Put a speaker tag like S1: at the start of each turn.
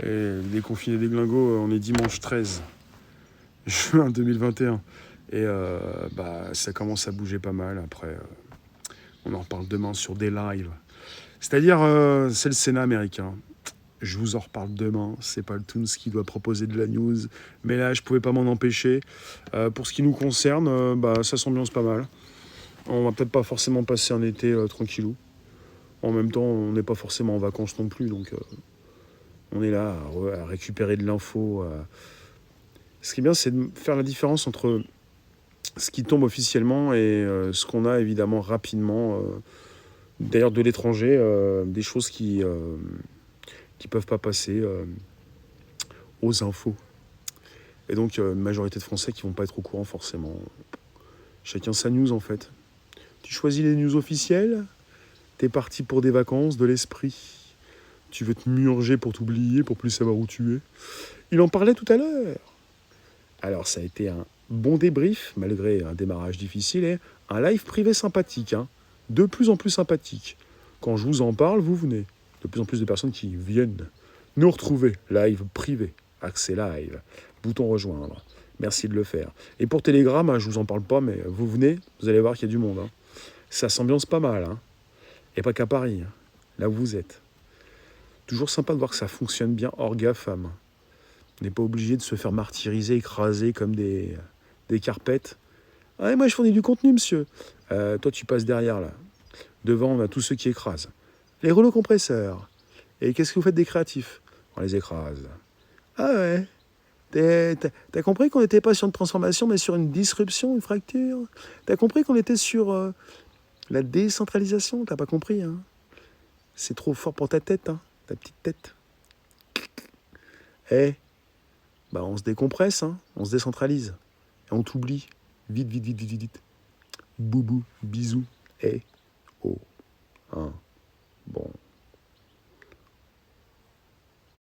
S1: Et les confinés des glingos, on est dimanche 13 juin 2021. Et ça commence à bouger pas mal. Après, on en reparle demain sur des lives. C'est-à-dire, c'est le Sénat américain. Je vous en reparle demain. C'est pas le Toons qui doit proposer de la news. Mais là, je pouvais pas m'en empêcher. Pour ce qui nous concerne, ça s'ambiance pas mal. On va peut-être pas forcément passer un été tranquillou. En même temps, on n'est pas forcément en vacances non plus. Donc, on est là à récupérer de l'info. Ce qui est bien, c'est de faire la différence entre ce qui tombe officiellement et ce qu'on a évidemment rapidement. D'ailleurs, de l'étranger, des choses qui peuvent pas passer aux infos. Et donc, une majorité de Français qui vont pas être au courant forcément. Chacun sa news en fait. Tu choisis les news officielles, t'es parti pour des vacances de l'esprit. Tu veux te murger pour t'oublier, pour plus savoir où tu es. Il en parlait tout à l'heure. Alors, ça a été un bon débrief, malgré un démarrage difficile, et un live privé sympathique, hein, de plus en plus sympathique. Quand je vous en parle, vous venez. De plus en plus de personnes qui viennent nous retrouver. Live privé, accès live, bouton rejoindre. Merci de le faire. Et pour Telegram, je vous en parle pas, mais vous venez, vous allez voir qu'il y a du monde. Hein. Ça s'ambiance pas mal. Hein. Et pas qu'à Paris, hein, là où vous êtes. Toujours sympa de voir que ça fonctionne bien hors GAFAM. On n'est pas obligé de se faire martyriser, écraser comme des carpettes. Ah, moi, je fournis du contenu, monsieur. Toi, tu passes derrière, là. Devant, on a tous ceux qui écrasent. Les rouleaux compresseurs. Et qu'est-ce que vous faites des créatifs? On les écrase. Ah ouais. T'as compris qu'on n'était pas sur une transformation, mais sur une disruption, une fracture? T'as compris qu'on était sur la décentralisation? T'as pas compris, hein? C'est trop fort pour ta tête, hein, ta petite tête. Eh, on se décompresse, hein, on se décentralise. Et on t'oublie. Vite, vite, vite, vite, vite. Boubou, bisous. Eh, oh.